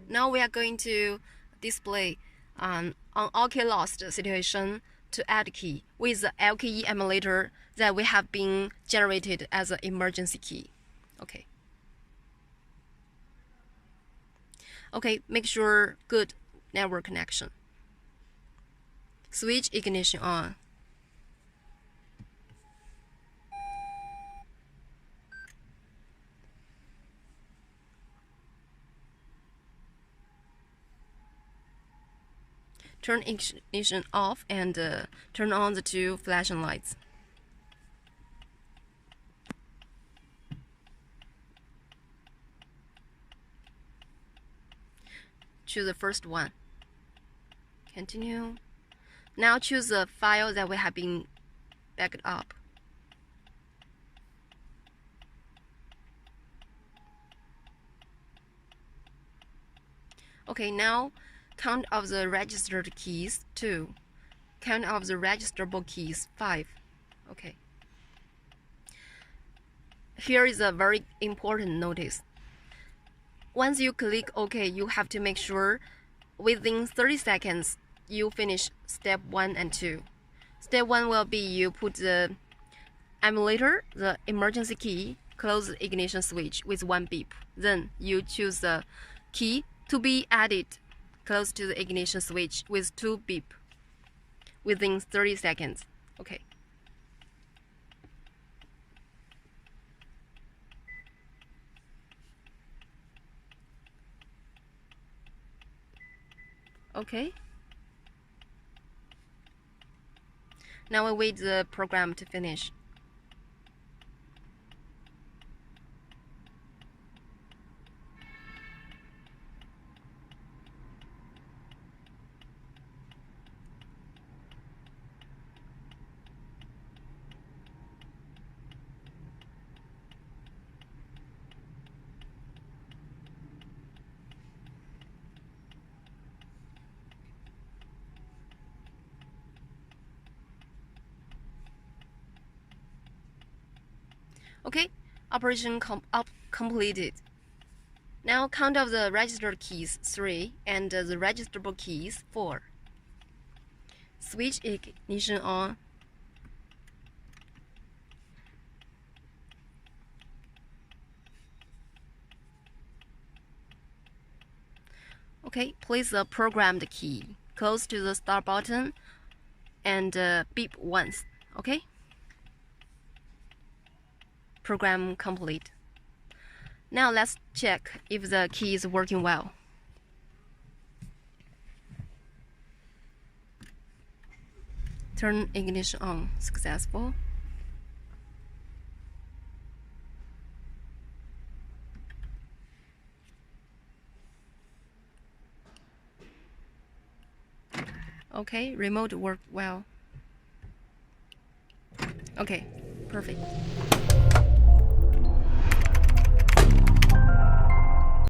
Now we are going to display on OK lost situation to add key with the LKE emulator that we have been generated as an emergency key. Okay, make sure good network connection. Switch ignition on. Turn ignition off and turn on the two flashing lights. Choose the first one. Continue. Now choose the file that we have been backed up. Okay, now count of the registered keys 2. Count of the registerable keys 5. Okay. Here is a very important notice. Once you click OK, you have to make sure within 30 seconds you finish step 1 and 2. Step 1 will be you put the emulator, the emergency key, close the ignition switch with 1 beep. Then you choose the key to be added close to the ignition switch with 2 beep within 30 seconds. Okay. Okay. Now we wait the program to finish. Okay, operation completed. Now count of the registered keys 3 and the registerable keys 4. Switch ignition on. Okay, place the programmed key close to the start button and beep once. Okay? Program complete. Now let's check if the key is working well. Turn ignition on. Successful. Okay, remote worked well. Okay, perfect.